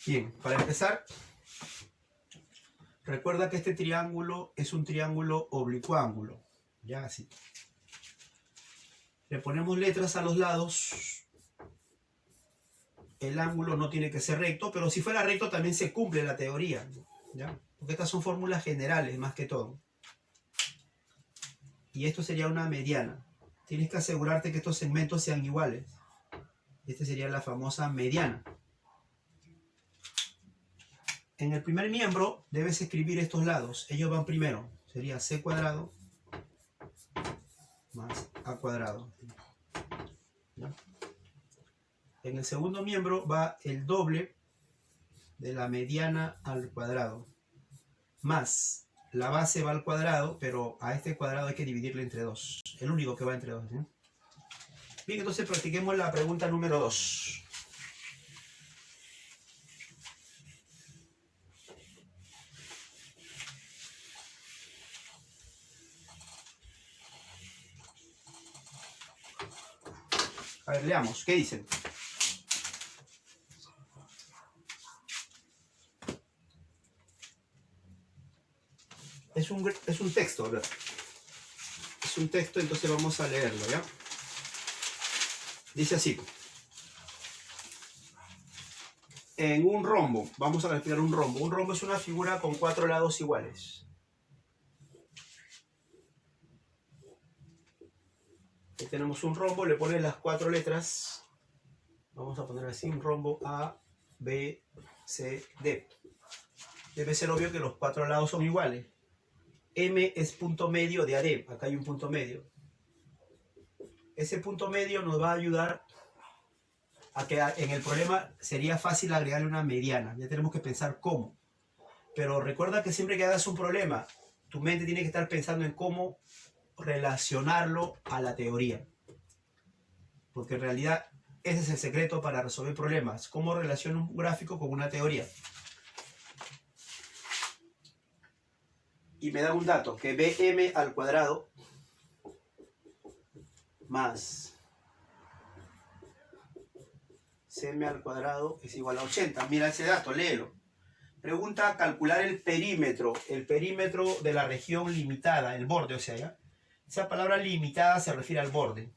Bien, para empezar, recuerda que este triángulo es un triángulo oblicuángulo. Ya así. Le ponemos letras a los lados. el ángulo no tiene que ser recto, pero si fuera recto también se cumple la teoría, ¿ya? Porque estas son fórmulas generales más que todo. Y esto sería una mediana. Tienes que asegurarte que estos segmentos sean iguales. Esta sería la famosa mediana. En el primer miembro debes escribir estos lados. Ellos van primero. Sería c cuadrado más a cuadrado. ¿Ya? En el segundo miembro va el doble de la mediana al cuadrado. Más la base va al cuadrado, pero a este cuadrado hay que dividirlo entre 2. El único que va entre 2. ¿Eh? Bien, entonces practiquemos la pregunta número 2. A ver, leamos. ¿Qué dicen? Es un texto, ¿verdad? Es un texto, entonces vamos a leerlo, ¿ya? Dice así. En un rombo, vamos a calcular un rombo. Un rombo es una figura con 4 lados iguales. Aquí tenemos un rombo, le pones las 4 letras. Vamos a poner así, un rombo A, B, C, D. Debe ser obvio que los 4 lados son iguales. M es punto medio de AD. Acá hay un punto medio. Ese punto medio nos va a ayudar a que en el problema sería fácil agregarle una mediana. Ya tenemos que pensar cómo. Pero recuerda que siempre que hagas un problema, tu mente tiene que estar pensando en cómo relacionarlo a la teoría. Porque en realidad ese es el secreto para resolver problemas. Cómo relaciono un gráfico con una teoría. Y me da un dato, que bm al cuadrado más cm al cuadrado es igual a 80. Mira ese dato, léelo. Pregunta calcular el perímetro de la región limitada, el borde, o sea, ¿ya? Esa palabra limitada se refiere al borde.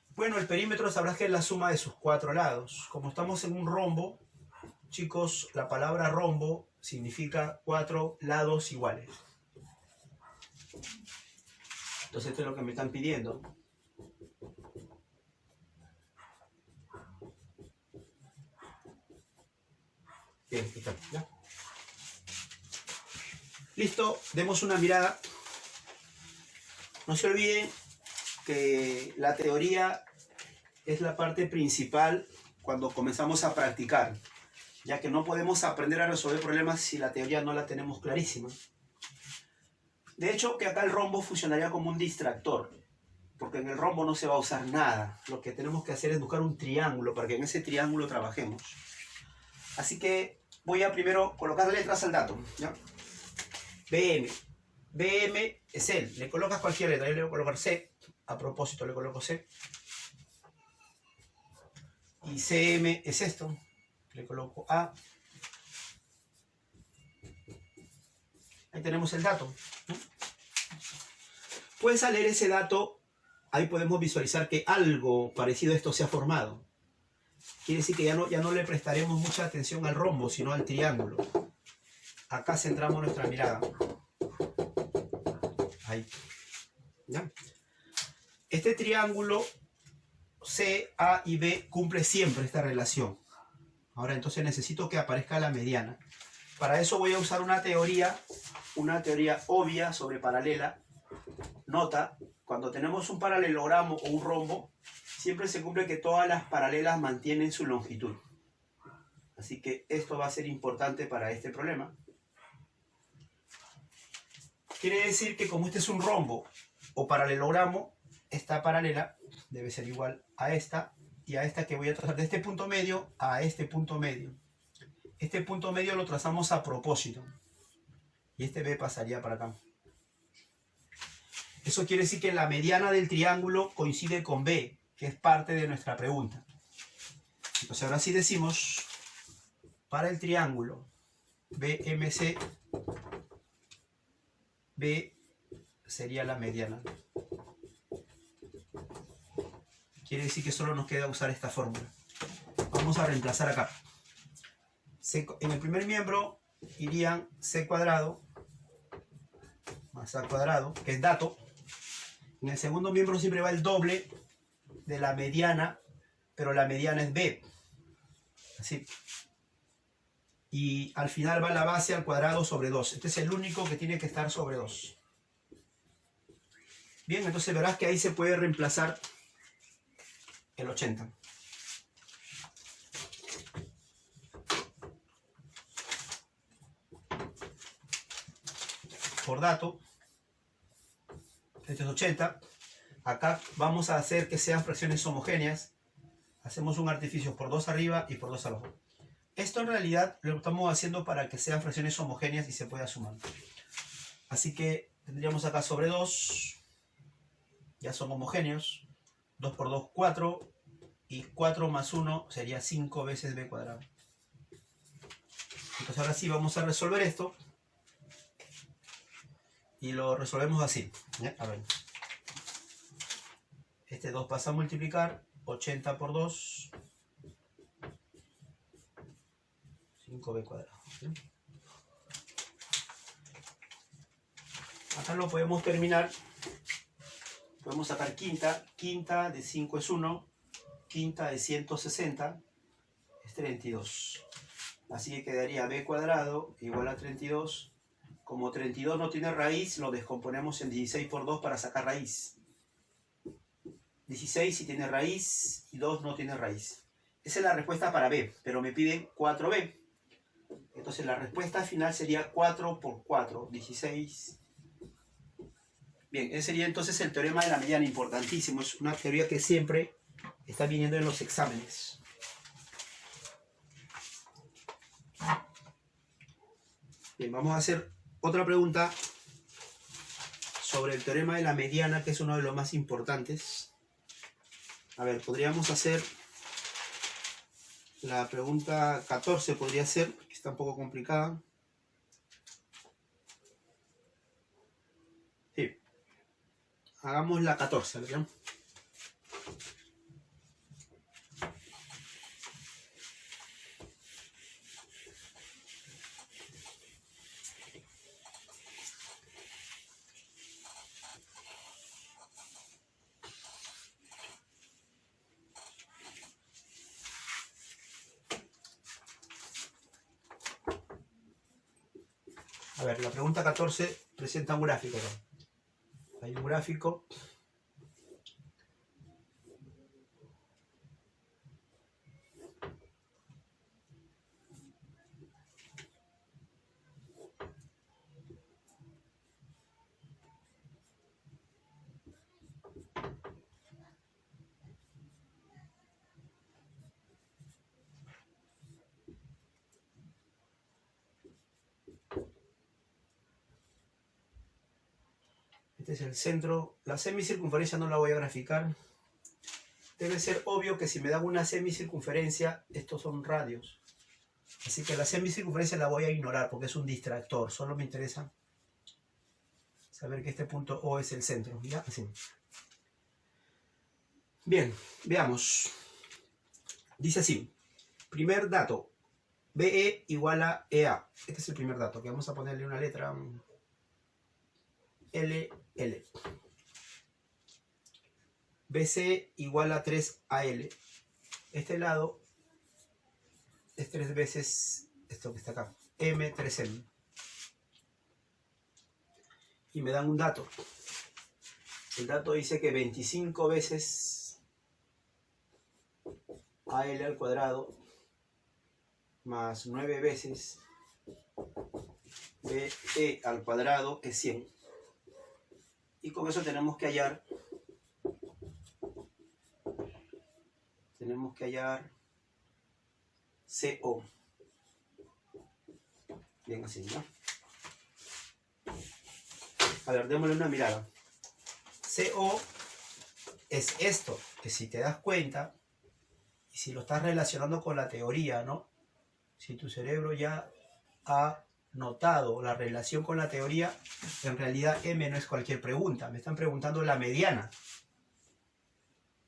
Bueno, el perímetro sabrás que es la suma de sus 4 lados. Como estamos en un rombo, chicos, la palabra rombo significa 4 lados iguales. Entonces esto es lo que me están pidiendo. Bien, está, ¿ya? Listo, demos una mirada. No se olviden que la teoría es la parte principal cuando comenzamos a practicar, ya que no podemos aprender a resolver problemas si la teoría no la tenemos clarísima. De hecho, que acá el rombo funcionaría como un distractor, porque en el rombo no se va a usar nada. Lo que tenemos que hacer es buscar un triángulo para que en ese triángulo trabajemos. Así que voy a primero colocar letras al dato, ¿ya? BM. BM es él. Le colocas cualquier letra. Yo le voy a colocar C. A propósito le coloco C. Y CM es esto. Le coloco A. Ahí tenemos el dato, ¿no? Pues al leer ese dato, ahí podemos visualizar que algo parecido a esto se ha formado. Quiere decir que ya no le prestaremos mucha atención al rombo, sino al triángulo. Acá centramos nuestra mirada. Ahí. ¿Ya? Este triángulo C, A y B cumple siempre esta relación. Ahora entonces necesito que aparezca la mediana. Para eso voy a usar una teoría obvia sobre paralela. Nota, cuando tenemos un paralelogramo o un rombo, siempre se cumple que todas las paralelas mantienen su longitud. Así que esto va a ser importante para este problema. Quiere decir que como este es un rombo o paralelogramo, esta paralela debe ser igual a esta y a esta que voy a trazar de este punto medio a este punto medio. Este punto medio lo trazamos a propósito y este B pasaría para acá. Eso quiere decir que la mediana del triángulo coincide con B, que es parte de nuestra pregunta. Entonces ahora sí decimos, para el triángulo BMC, B sería la mediana. Quiere decir que solo nos queda usar esta fórmula. Vamos vamos a reemplazar acá. En el primer miembro irían c cuadrado más a cuadrado, que es dato. En el segundo miembro siempre va el doble de la mediana, pero la mediana es b. Así. Y al final va la base al cuadrado sobre 2. Este es el único que tiene que estar sobre 2. Bien, entonces verás que ahí se puede reemplazar el 80. Por dato, este es 80. Acá vamos a hacer que sean fracciones homogéneas. Hacemos un artificio por 2 arriba y por 2 abajo. Esto en realidad lo estamos haciendo para que sean fracciones homogéneas y se pueda sumar. Así que tendríamos acá sobre 2. Ya son homogéneos. 2 por 2, 4. Y 4 más 1 sería 5 veces b cuadrado. Entonces ahora sí vamos a resolver esto. Y lo resolvemos así. A ver. Este 2 pasa a multiplicar. 80 por 2. 5b cuadrado. Acá lo podemos terminar. Podemos sacar quinta. Quinta de 5 es 1. Quinta de 160 es 32. Así que quedaría b cuadrado igual a 32. Como 32 no tiene raíz, lo descomponemos en 16 por 2 para sacar raíz. 16 sí tiene raíz y 2 no tiene raíz. Esa es la respuesta para b, pero me piden 4b. Entonces la respuesta final sería 4 por 4, 16. Bien, ese sería entonces el teorema de la mediana, importantísimo. Es una teoría que siempre está viniendo en los exámenes. Bien, vamos a hacer otra pregunta sobre el teorema de la mediana, que es uno de los más importantes. A ver, podríamos hacer la pregunta 14, podría ser, que está un poco complicada. Sí. Hagamos la 14, ¿verdad? A ver, la pregunta 14 presenta un gráfico, ¿no? Hay un gráfico. Este es el centro. La semicircunferencia no la voy a graficar. Debe ser obvio que si me dan una semicircunferencia, estos son radios. Así que la semicircunferencia la voy a ignorar porque es un distractor. Solo me interesa saber que este punto O es el centro. ¿Ya? Así. Bien, veamos. Dice así. Primer dato. BE igual a EA. Este es el primer dato, que vamos a ponerle una letra LL. BC igual a 3AL. Este lado es 3 veces esto que está acá. M3M. Y me dan un dato. El dato dice que 25 veces AL al cuadrado más 9 veces BE al cuadrado es 100. Y con eso tenemos que hallar CO. Bien así, ¿no? A ver, démosle una mirada. CO es esto, que si te das cuenta, y si lo estás relacionando con la teoría, ¿no? Si tu cerebro ya ha notado la relación con la teoría, en realidad M no es cualquier pregunta. Me están preguntando la mediana.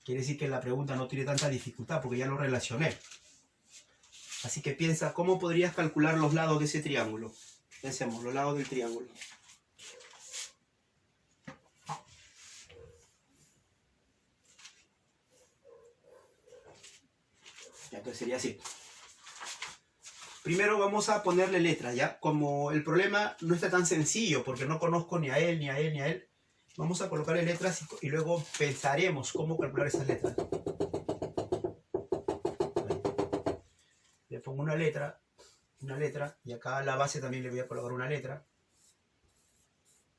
Quiere decir que la pregunta no tiene tanta dificultad porque ya lo relacioné. Así que piensa, ¿cómo podrías calcular los lados de ese triángulo? Pensemos, los lados del triángulo. Ya, entonces sería así. Primero vamos a ponerle letras, ¿ya? Como el problema no está tan sencillo, porque no conozco ni a él, ni a él, ni a él, vamos a colocarle letras y luego pensaremos cómo calcular esas letras. Le pongo una letra, y acá a la base también le voy a colocar una letra.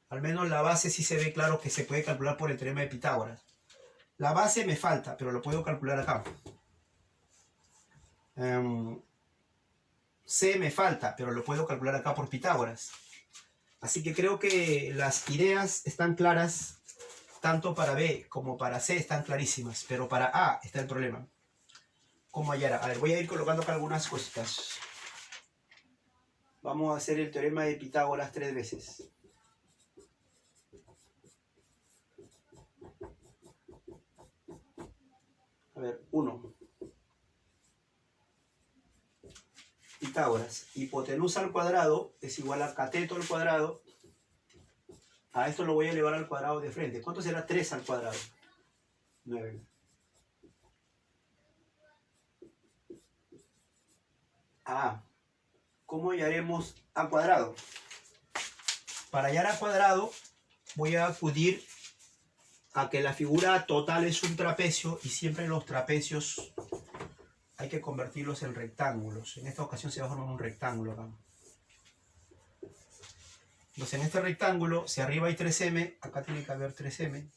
Al menos la base sí se ve claro que se puede calcular por el teorema de Pitágoras. La base me falta, pero lo puedo calcular acá. C me falta, pero lo puedo calcular acá por Pitágoras. Así que creo que las ideas están claras, tanto para B como para C están clarísimas, pero para A está el problema. ¿Cómo hallar? A ver, voy a ir colocando acá algunas cositas. Vamos a hacer el teorema de Pitágoras 3 veces. A ver, 1. Pitágoras. Hipotenusa al cuadrado es igual a cateto al cuadrado. A esto lo voy a elevar al cuadrado de frente. ¿Cuánto será 3 al cuadrado? 9. A. ¿Cómo hallaremos a cuadrado? Para hallar a cuadrado voy a acudir a que la figura total es un trapecio y siempre los trapecios hay que convertirlos en rectángulos. En esta ocasión se va a formar un rectángulo acá. Entonces en este rectángulo, si arriba hay 3M, acá tiene que haber 3M.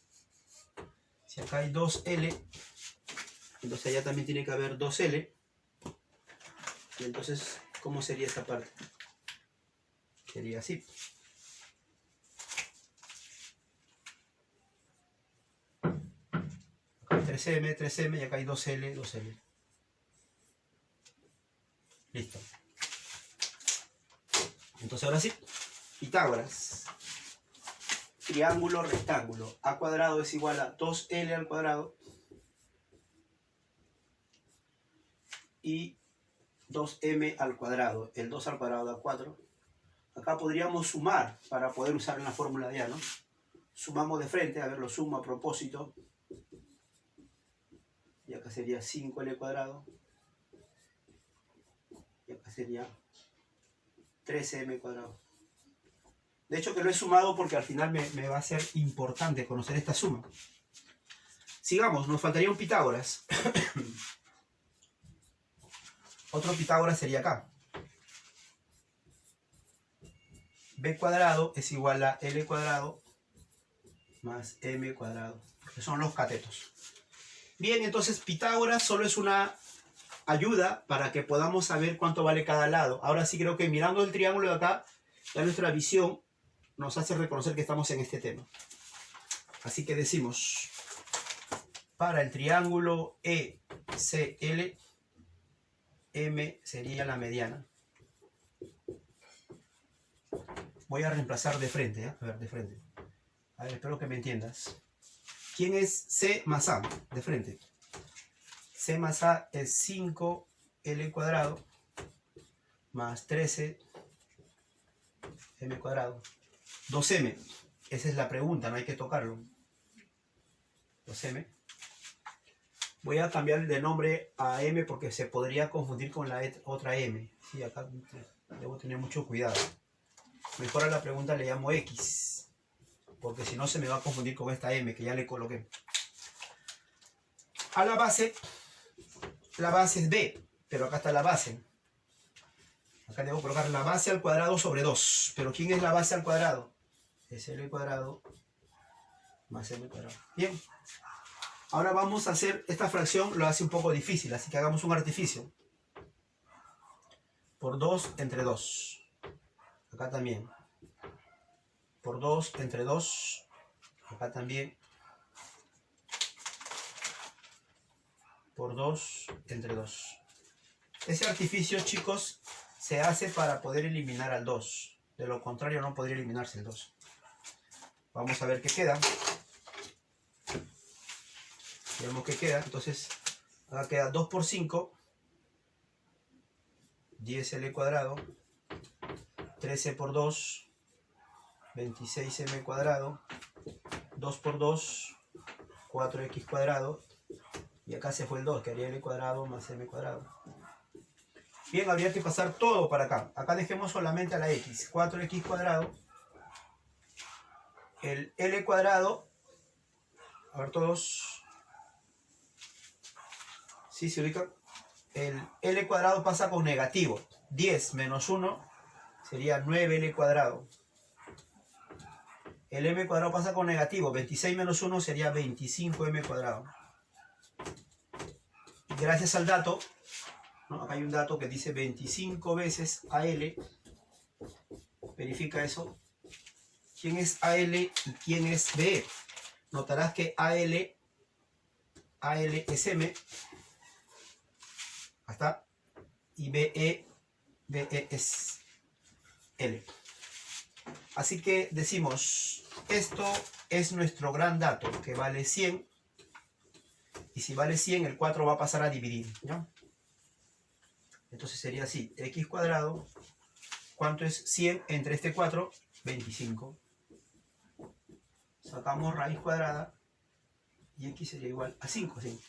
Si acá hay 2L, entonces allá también tiene que haber 2L. Y entonces, ¿cómo sería esta parte? Sería así. Acá hay 3M, 3M y acá hay 2L, 2L. Listo. Entonces ahora sí, Pitágoras. Triángulo, rectángulo. A cuadrado es igual a 2L al cuadrado y 2M al cuadrado. El 2 al cuadrado da 4. Acá podríamos sumar para poder usar en la fórmula de A, ¿no? Sumamos de frente, a ver, lo sumo a propósito. Y acá sería 5L cuadrado. Y acá sería 13M cuadrado. De hecho que lo he sumado porque al final me va a ser importante conocer esta suma. Sigamos, nos faltaría un Pitágoras. Otro Pitágoras sería acá. B cuadrado es igual a L cuadrado más M cuadrado, que son los catetos. Bien, entonces Pitágoras solo es una ayuda para que podamos saber cuánto vale cada lado. Ahora sí creo que mirando el triángulo de acá, ya nuestra visión nos hace reconocer que estamos en este tema. Así que decimos, para el triángulo ECL, M sería la mediana. Voy a reemplazar de frente, ¿eh? A ver, de frente. A ver, espero que me entiendas. ¿Quién es C más A? De frente. C más A es 5L cuadrado más 13M cuadrado. 2M. Esa es la pregunta, no hay que tocarlo. 2M. Voy a cambiar de nombre a M porque se podría confundir con la otra M. Sí, acá debo tener mucho cuidado. Mejor a la pregunta le llamo X, porque si no se me va a confundir con esta M que ya le coloqué. A la base es B, pero acá está la base. Acá debo colocar la base al cuadrado sobre 2. ¿Pero quién es la base al cuadrado? Es L cuadrado más M cuadrado. Bien. Ahora vamos a hacer, esta fracción lo hace un poco difícil, así que hagamos un artificio. Por 2 entre 2. Acá también. Por 2 entre 2. Acá también. Por 2 entre 2. Ese artificio, chicos, se hace para poder eliminar al 2. De lo contrario no podría eliminarse el 2. Vamos a ver qué queda. Vemos que queda. Entonces, acá queda 2 por 5. 10L cuadrado, 13 por 2, 26M cuadrado, 2 por 2, 4X cuadrado, y acá se fue el 2, que haría L cuadrado más M cuadrado. Bien, habría que pasar todo para acá. Acá dejemos solamente a la X, 4X cuadrado, el L cuadrado, a ver todos, ¿sí se ubican? El L cuadrado pasa con negativo, 10 menos 1 sería 9L cuadrado. El M cuadrado pasa con negativo, 26 menos 1 sería 25M cuadrado. Y gracias al dato, ¿no? Acá hay un dato que dice 25 veces AL, verifica eso. ¿Quién es AL y quién es BE? Notarás que AL es M, hasta, y BE es L. Así que decimos, esto es nuestro gran dato, que vale 100, y si vale 100, el 4 va a pasar a dividir, ¿ya? Entonces sería así, x cuadrado, ¿cuánto es 100 entre este 4? 25. Sacamos raíz cuadrada, y x sería igual a 5, ¿sí?